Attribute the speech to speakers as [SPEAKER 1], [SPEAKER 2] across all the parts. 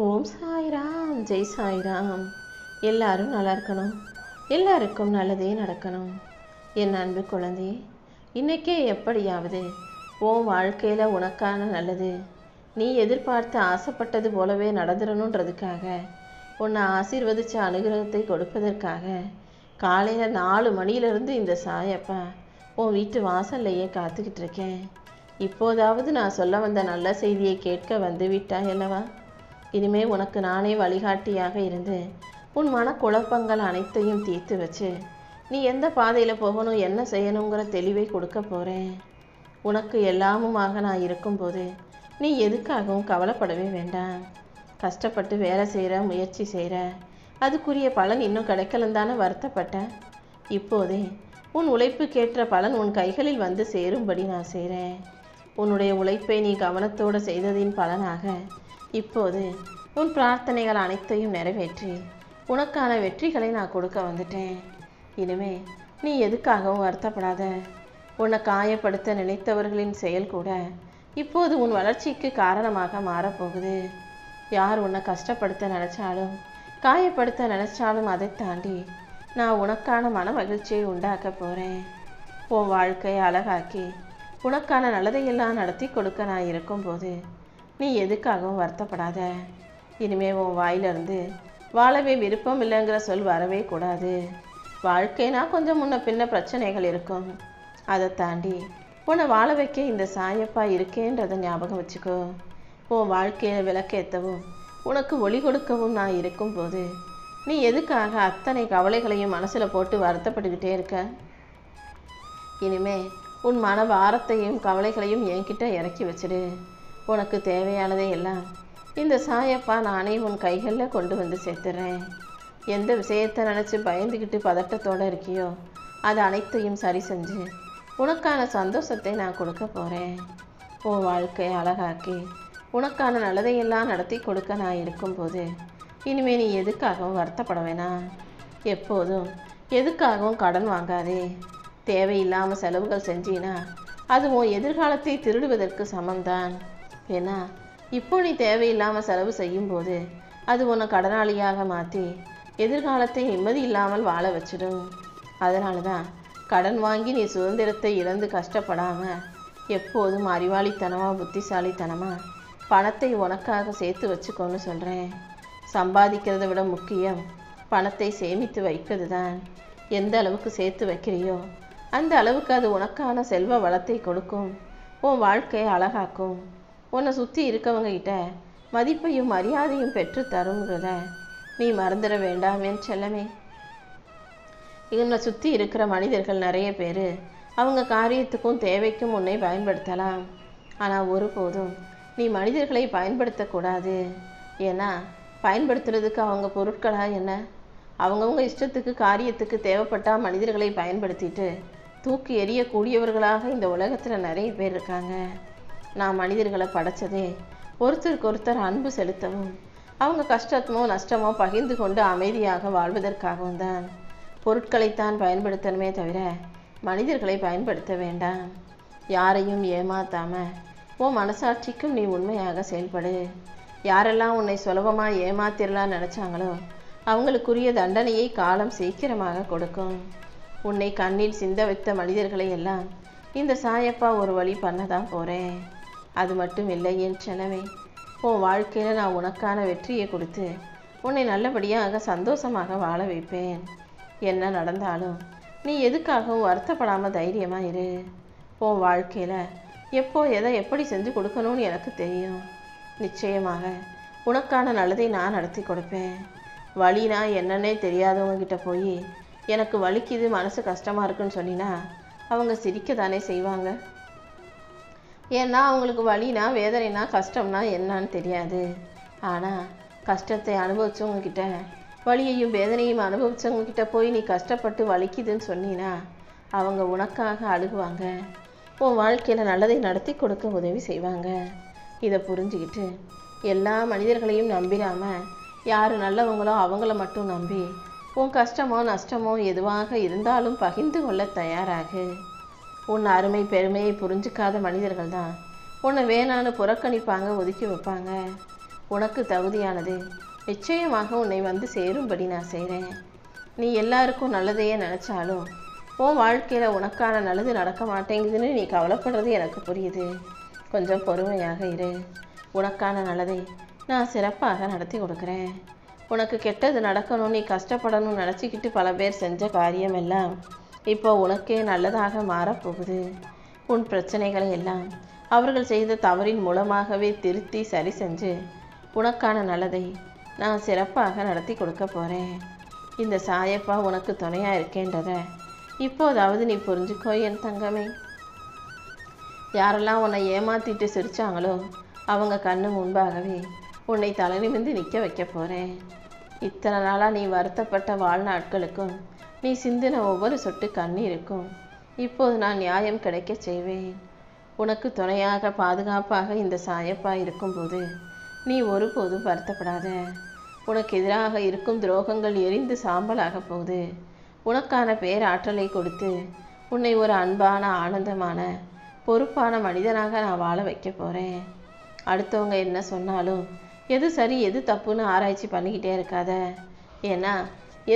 [SPEAKER 1] ஓம் சாய்ராம், ஜெய் சாய்ராம். எல்லாரும் நல்லா இருக்கணும், எல்லாருக்கும் நல்லதே நடக்கணும். என் அன்பு குழந்தை, இன்னைக்கே எப்படியாவது உன் வாழ்க்கையில் உனக்கான நல்லது நீ எதிர்பார்த்து ஆசைப்பட்டது போலவே நடந்துடணுன்றதுக்காக உன்னை ஆசீர்வதித்த அனுகிரகத்தை கொடுப்பதற்காக காலையில் 4 மணியிலிருந்து இந்த சாயப்பா உன் வீட்டு வாசல்லையே காத்துக்கிட்டு இருக்கேன். இப்போதாவது நான் சொல்ல வந்த நல்ல செய்தியை கேட்க வந்து விட்டாய் அல்லவா? இனிமே உனக்கு நானே வழிகாட்டியாக இருந்து உன் மனக்குழப்பங்கள் அனைத்தையும் தீர்த்து வச்சு நீ எந்த பாதையில் போகணும், என்ன செய்யணுங்கிற தெளிவை கொடுக்க போகிறேன். உனக்கு எல்லாமுமாக நான் இருக்கும்போது நீ எதுக்காகவும் கவலைப்படவே வேண்டாம். கஷ்டப்பட்டு வேலை செய்கிற, முயற்சி செய்கிற, அதுக்குரிய பலன் இன்னும் கிடைக்கலன்னு தானே வருத்தப்பட்ட. இப்போதே உன் உழைப்புக்கேற்ற பலன் உன் கைகளில் வந்து சேரும்படி நான் செய்கிறேன். உன்னுடைய உழைப்பை நீ கவனத்தோடு செய்ததின் பலனாக இப்போது உன் பிரார்த்தனைகள் அனைத்தையும் நிறைவேற்றி உனக்கான வெற்றிகளை நான் கொடுக்க வந்துட்டேன். இனிமே நீ எதுக்காகவும் வருத்தப்படாத. உன்னை காயப்படுத்த நினைத்தவர்களின் செயல் கூட இப்போது உன் வளர்ச்சிக்கு காரணமாக மாறப்போகுது. யார் உன்னை கஷ்டப்படுத்த நினைச்சாலும் காயப்படுத்த நினைச்சாலும் அதை தாண்டி நான் உனக்கான மன மகிழ்ச்சியை உண்டாக்க போகிறேன். உன் வாழ்க்கையை அழகாக்கி உனக்கான நல்லதையெல்லாம் நடத்தி கொடுக்க நான் இருக்கும்போது நீ எதுக்காகவும் வருத்தப்படாத. இனிமே உன் வாயிலிருந்து வாழவே விருப்பம் இல்லைங்கிற சொல் வரவே கூடாது. வாழ்க்கைனா கொஞ்சம் முன்ன பின்ன பிரச்சனைகள் இருக்கும். அதை தாண்டி உன்னை வாழ வைக்க இந்த சாயப்பா இருக்கேன்றதை ஞாபகம் வச்சுக்கோ. உன் வாழ்க்கையை விளக்கேற்றவும் உனக்கு ஒளி கொடுக்கவும் நான் இருக்கும்போது நீ எதுக்காக அத்தனை கவலைகளையும் மனசில் போட்டு வருத்தப்பட்டுக்கிட்டே இருக்க? இனிமே உன் மன பாரத்தையும் கவலைகளையும் என்கிட்ட இறக்கி வச்சிடு. உனக்கு தேவையானதை எல்லாம் இந்த சாயப்பா நானே உன் கைகளில் கொண்டு வந்து சேர்த்துறேன். எந்த விஷயத்தை நினச்சி பயந்துக்கிட்டு பதட்டத்தோடு இருக்கியோ அது அனைத்தையும் சரி செஞ்சு உனக்கான சந்தோஷத்தை நான் கொடுக்க போகிறேன். உன் வாழ்க்கையை அழகாக்கி உனக்கான நல்லதையெல்லாம் நடத்தி கொடுக்க நான் இருக்கும்போது இனிமேல் நீ எதுக்காகவும் வருத்தப்பட வேணாம். எப்போதும் எதுக்காகவும் கடன் வாங்காதே. தேவையில்லாமல் செலவுகள் செஞ்சினா அது உன் எதிர்காலத்தை திருடுவதற்கு சமம்தான். ஏன்னா இப்போ நீ தேவையில்லாமல் செலவு செய்யும்போது அது உன்னை கடனாளியாக மாற்றி எதிர்காலத்தை நிம்மதி இல்லாமல் வாழ வச்சிடும். அதனால தான் கடன் வாங்கி நீ சுதந்திரத்தை இழந்து கஷ்டப்படாமல் எப்போதும் அறிவாளித்தனமாக புத்திசாலித்தனமாக பணத்தை உனக்காக சேர்த்து வச்சுக்கோன்னு சொல்கிறேன். சம்பாதிக்கிறத விட முக்கியம் பணத்தை சேமித்து வைப்பது தான். எந்த அளவுக்கு சேர்த்து வைக்கிறியோ அந்த அளவுக்கு அது உனக்கான செல்வ வளத்தை கொடுக்கும், உன் வாழ்க்கையை அழகாக்கும், உன்னை சுற்றி இருக்கவங்க கிட்ட மதிப்பையும் மரியாதையும் பெற்று தருங்கிறத நீ மறந்துட வேண்டாம் என் செல்லமே. உன்னை சுற்றி இருக்கிற மனிதர்கள் நிறைய பேர் அவங்க காரியத்துக்கும் தேவைக்கும் உன்னை பயன்படுத்தலாம். ஆனால் ஒருபோதும் நீ மனிதர்களை பயன்படுத்தக்கூடாது. ஏன்னா பயன்படுத்துறதுக்கு அவங்க பொருட்களா என்ன? அவங்கவுங்க இஷ்டத்துக்கு காரியத்துக்கு தேவைப்பட்டால் மனிதர்களை பயன்படுத்திட்டு தூக்கி எறியக்கூடியவர்களாக இந்த உலகத்தில் நிறைய பேர் இருக்காங்க. நான் மனிதர்களை படைச்சதே ஒருத்தருக்கு ஒருத்தர் அன்பு செலுத்தவும் அவங்க கஷ்டமோ நஷ்டமோ பகிர்ந்து கொண்டு அமைதியாக வாழ்வதற்காகவும் தான். பொருட்களைத்தான் பயன்படுத்தணுமே தவிர மனிதர்களை பயன்படுத்த வேண்டாம். யாரையும் ஏமாத்தாம உன் மனசாட்சிக்கும் நீ உண்மையாக செயல்படு. யாரெல்லாம் உன்னை சுலபமாக ஏமாத்திரலாம் நினச்சாங்களோ அவங்களுக்குரிய தண்டனையை காலம் சீக்கிரமாக கொடுக்கும். உன்னை கண்ணில் சிந்த வைத்த மனிதர்களை எல்லாம் இந்த சாயப்பா ஒரு வழி பண்ண தான் போகிறேன். அது மட்டும் இல்லை என் செலவே, உன் வாழ்க்கையில் நான் உனக்கான வெற்றியை கொடுத்து உன்னை நல்லபடியாக சந்தோஷமாக வாழ வைப்பேன். என்ன நடந்தாலும் நீ எதுக்காகவும் வருத்தப்படாமல் தைரியமாக இரு. உன் வாழ்க்கையில் எப்போ எதை எப்படி செஞ்சு கொடுக்கணும்னு எனக்கு தெரியும். நிச்சயமாக உனக்கான நல்லதை நான் நடத்தி கொடுப்பேன். வலினா என்னன்னே தெரியாதவங்ககிட்ட போய் எனக்கு வலிக்குது, மனசு கஷ்டமாக இருக்குன்னு சொன்னினா அவங்க சிரிக்க தானே செய்வாங்க. ஏன்னா அவங்களுக்கு வலினா வேதனைனா கஷ்டம்னா என்னன்னு தெரியாது. ஆனால் கஷ்டத்தை அனுபவித்தவங்கக்கிட்ட வலியையும் வேதனையும் அனுபவித்தவங்கக்கிட்ட போய் நீ கஷ்டப்பட்டு வலிக்குதுன்னு சொன்னினா அவங்க உனக்காக அழுகுவாங்க. உன் வாழ்க்கையில் நல்லதை நடத்தி கொடுக்க உதவி செய்வாங்க. இதை புரிஞ்சுக்கிட்டு எல்லா மனிதர்களையும் நம்பிடாமல் யார் நல்லவங்களோ அவங்கள மட்டும் நம்பி உன் கஷ்டமோ நஷ்டமோ எதுவாக இருந்தாலும் பகிர்ந்து கொள்ள தயாராகு. உன் அருமை பெருமையை புரிஞ்சிக்காத மனிதர்கள் தான் உன்னை வேணான்னு புறக்கணிப்பாங்க, ஒதுக்கி வைப்பாங்க. உனக்கு தகுதியானது நிச்சயமாக உன்னை வந்து சேரும்படி நான் செய்கிறேன். நீ எல்லாருக்கும் நல்லதையே நினச்சாலும் உன் வாழ்க்கையில் உனக்கான நல்லது நடக்க மாட்டேங்குதுன்னு நீ கவலைப்படுறது எனக்கு புரியுது. கொஞ்சம் பொறுமையாக இரு. உனக்கான நல்லதை நான் சிறப்பாக நடத்தி கொடுக்குறேன். உனக்கு கெட்டது நடக்கணும், நீ கஷ்டப்படணும்னு நினச்சிக்கிட்டு பல பேர் செஞ்ச காரியமெல்லாம் இப்போ உனக்கே நல்லதாக மாறப்போகுது. உன் பிரச்சனைகளை எல்லாம் அவர்கள் செய்த தவறின் மூலமாகவே திருத்தி சரி செஞ்சு உனக்கான நல்லதை நான் சிறப்பாக நடத்தி கொடுக்க போகிறேன். இந்த சாயப்பா உனக்கு துணையாக இருக்கேன்றத இப்போதாவது நீ புரிஞ்சுக்கோ என் தங்கமே. யாரெல்லாம் உன்னை ஏமாற்றிட்டு சிரித்தாங்களோ அவங்க கண்ணு முன்பாகவே உன்னை தலை நிமிர்ந்து நிற்க வைக்க போகிறேன். இத்தனை நாளாக நீ வருத்தப்பட்ட வாழ்நாட்களுக்கும் நீ சிந்தின ஒவ்வொரு சொட்டு கண்ணீருக்கும் இப்போது நான் நியாயம் கிடைக்க செய்வேன். உனக்கு துணையாக பாதுகாப்பாக இந்த சாயப்பா இருக்கும்போது நீ ஒருபோதும் வருத்தப்படாத. உனக்கு எதிராக இருக்கும் துரோகங்கள் எரிந்து சாம்பலாக போகுது. உனக்கான பேராற்றலை கொடுத்து உன்னை ஒரு அன்பான ஆனந்தமான பொறுப்பான மனிதனாக நான் வாழ வைக்க போகிறேன். அடுத்தவங்க என்ன சொன்னாலும் எது சரி எது தப்புன்னு ஆராய்ச்சி பண்ணிக்கிட்டே இருக்காத. ஏன்னா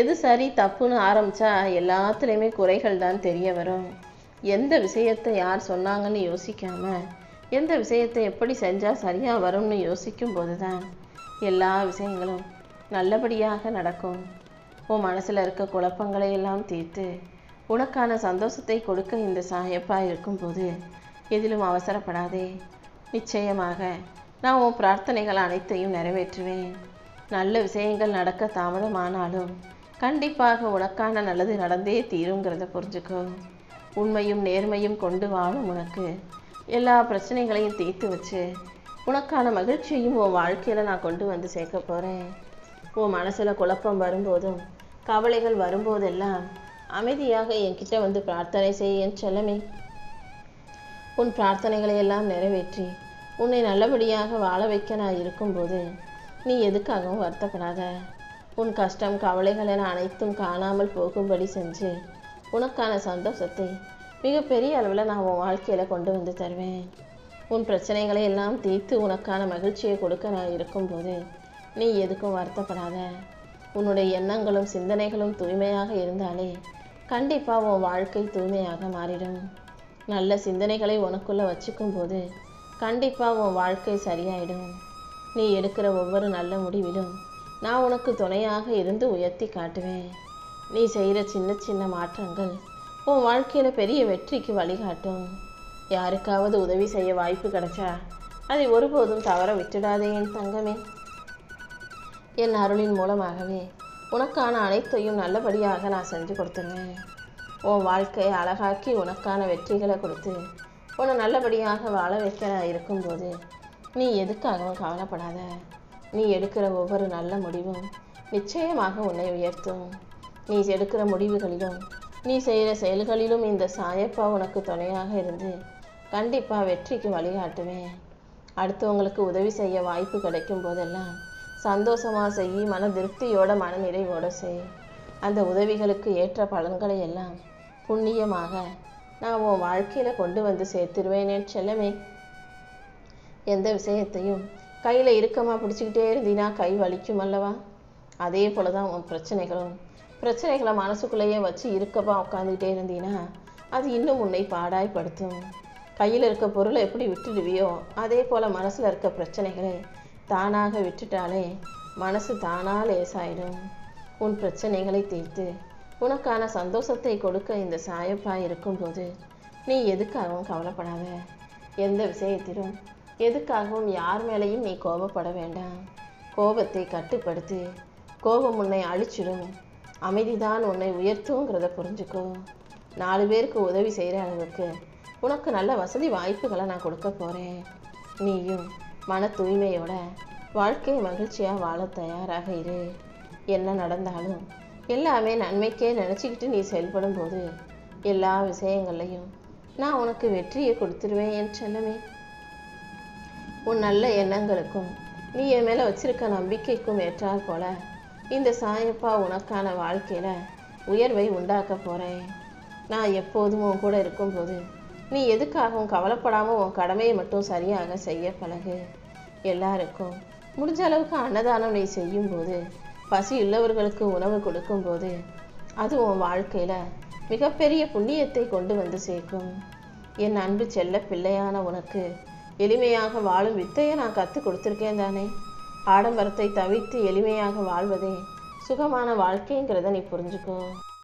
[SPEAKER 1] எது சரி தப்புன்னு ஆரம்பித்தா எல்லாத்துலேயுமே குறைகள் தான் தெரிய வரும். எந்த விஷயத்தை யார் சொன்னாங்கன்னு யோசிக்காமல் எந்த விஷயத்தை எப்படி செஞ்சால் சரியாக வரும்னு யோசிக்கும் போது தான் எல்லா விஷயங்களும் நல்லபடியாக நடக்கும். உன் மனசில் இருக்க குழப்பங்களை எல்லாம் தீர்த்து உனக்கான சந்தோஷத்தை கொடுக்க இந்த சாயப்பா இருக்கும்போது எதிலும் அவசரப்படாதே. நிச்சயமாக நான் உன் பிரார்த்தனைகள் அனைத்தையும் நிறைவேற்றுவேன். நல்ல விஷயங்கள் நடக்க தாமதமானாலும் கண்டிப்பாக உனக்கான நல்லது நடந்தே தீருங்கிறத புரிஞ்சுக்கோ. உண்மையும் நேர்மையும் கொண்டு வாழும் உனக்கு எல்லா பிரச்சனைகளையும் தீர்த்து வச்சு உனக்கான மகிழ்ச்சியையும் உன் வாழ்க்கையில் நான் கொண்டு வந்து சேர்க்க போகிறேன். உன் மனசில் குழப்பம் வரும்போதும் கவலைகள் வரும்போதெல்லாம் அமைதியாக என்கிட்ட வந்து பிரார்த்தனை செய்ய என் செல்லமே. உன் பிரார்த்தனைகளை எல்லாம் நிறைவேற்றி உன்னை நல்லபடியாக வாழ வைக்க நான் இருக்கும்போது நீ எதுக்காகவும் வருத்தப்படாத. உன் கஷ்டம் கவலைகள் என அனைத்தும் காணாமல் போகும்படி செஞ்சு உனக்கான சந்தோஷத்தை மிகப்பெரிய அளவில் நான் உன் வாழ்க்கையில் கொண்டு வந்து தருவேன். உன் பிரச்சனைகளை எல்லாம் தீர்த்து உனக்கான மகிழ்ச்சியை கொடுக்க நான் இருக்கும்போது நீ எதுக்கும் வருத்தப்படாத. உன்னுடைய எண்ணங்களும் சிந்தனைகளும் தூய்மையாக இருந்தாலே கண்டிப்பாக உன் வாழ்க்கை தூய்மையாக மாறிடும். நல்ல சிந்தனைகளை உனக்குள்ளே வச்சுக்கும் போது கண்டிப்பாக உன் வாழ்க்கை சரியாயிடும். நீ எடுக்கிற ஒவ்வொரு நல்ல முடிவிலும் நான் உனக்கு துணையாக இருந்து உயர்த்தி காட்டுவேன். நீ செய்கிற சின்ன சின்ன மாற்றங்கள் உன் வாழ்க்கையில் பெரிய வெற்றிக்கு வழிகாட்டும். யாருக்காவது உதவி செய்ய வாய்ப்பு கிடைச்சா அதை ஒருபோதும் தவற விட்டுடாதே என் தங்கமே. என் அருளின் மூலமாகவே உனக்கான அனைத்தையும் நல்லபடியாக நான் செஞ்சு கொடுத்துருவேன். உன் வாழ்க்கையை அழகாக்கி உனக்கான வெற்றிகளை கொடுத்து உன்னை நல்லபடியாக வாழ வைக்க நான் இருக்கும்போது நீ எதுக்காகவும் கவலைப்படாத. நீ எடுக்கிற ஒவ்வொரு நல்ல முடிவும் நிச்சயமாக உன்னை உயர்த்தும். நீ எடுக்கிற முடிவுகளிலும் நீ செய்கிற செயல்களிலும் இந்த சாயப்பா உனக்கு துணையாக இருந்து கண்டிப்பாக வெற்றிக்கு வழிகாட்டுவேன். அடுத்தவங்களுக்கு உதவி செய்ய வாய்ப்பு கிடைக்கும் போதெல்லாம் சந்தோஷமாக செய், மன திருப்தியோட மன நிறைவோடு செய். அந்த உதவிகளுக்கு ஏற்ற பலன்களை எல்லாம் புண்ணியமாக நான் உன் வாழ்க்கையில் கொண்டு வந்து சேர்த்துருவேனே செல்லமே. எந்த விஷயத்தையும் கையில் இறுக்கமாக பிடிச்சிக்கிட்டே இருந்தீன்னா கை வலிக்கும் அல்லவா? அதே போல தான் உன் பிரச்சனைகளை மனசுக்குள்ளேயே வச்சு இறுக்கமாக உட்காந்துக்கிட்டே இருந்தீன்னா அது இன்னும் உன்னை பாடாய்படுத்தும். கையில் இருக்க பொருளை எப்படி விட்டுடுவியோ அதே போல் மனசில் இருக்க பிரச்சனைகளை தானாக விட்டுட்டாலே மனசு தானாக லேசாயிடும். உன் பிரச்சனைகளை தீர்த்து உனக்கான சந்தோஷத்தை கொடுக்க இந்த சாயப்பா இருக்கும்போது நீ எதுக்காகவும் கவலைப்படாத. எந்த விஷயத்திலும் எதுக்காகவும் யார் மேலேயும் நீ கோபப்பட வேண்டாம். கோபத்தை கட்டுப்படுத்தி. கோபம் உன்னை அழிச்சிடும். அமைதிதான் உன்னை உயர்த்துங்கிறத புரிஞ்சுக்கோ. 4 பேருக்கு உதவி செய்கிற அளவுக்கு உனக்கு நல்ல வசதி வாய்ப்புகளை நான் கொடுக்க போகிறேன். நீயும் மன தூய்மையோட வாழ்க்கையை மகிழ்ச்சியாக வாழ தயாராக இரு. என்ன நடந்தாலும் எல்லாமே நன்மைக்கே நினச்சிக்கிட்டு நீ செயல்படும் போது எல்லா விஷயங்கள்லையும் நான் உனக்கு வெற்றியை கொடுத்துருவேன் என் செல்லமே. உன் நல்ல எண்ணங்களுக்கும் நீ என் மேலே வச்சிருக்க நம்பிக்கைக்கும் ஏற்றால் போல இந்த சாயப்பா உனக்கான வாழ்க்கையில் உயர்வை உண்டாக்க போகிறேன். நான் எப்போதும் உன் கூட இருக்கும்போது நீ எதுக்காகவும் கவலைப்படாமல் உன் கடமையை மட்டும் சரியாக செய்ய பழகு. எல்லாருக்கும் முடிஞ்ச அளவுக்கு அன்னதானம் நீ செய்யும்போது, பசி உள்ளவர்களுக்கு உணவு கொடுக்கும்போது, அது உன் வாழ்க்கையில் மிகப்பெரிய புண்ணியத்தை கொண்டு வந்து சேர்க்கும். என் அன்பு செல்ல பிள்ளையான உனக்கு எளிமையாக வாழும் வித்தையை நான் கற்றுக் கொடுத்துருக்கேன் தானே. ஆடம்பரத்தை தவிர்த்து எளிமையாக வாழ்வதே சுகமான வாழ்க்கைங்கிறத நீ புரிஞ்சுக்கோ.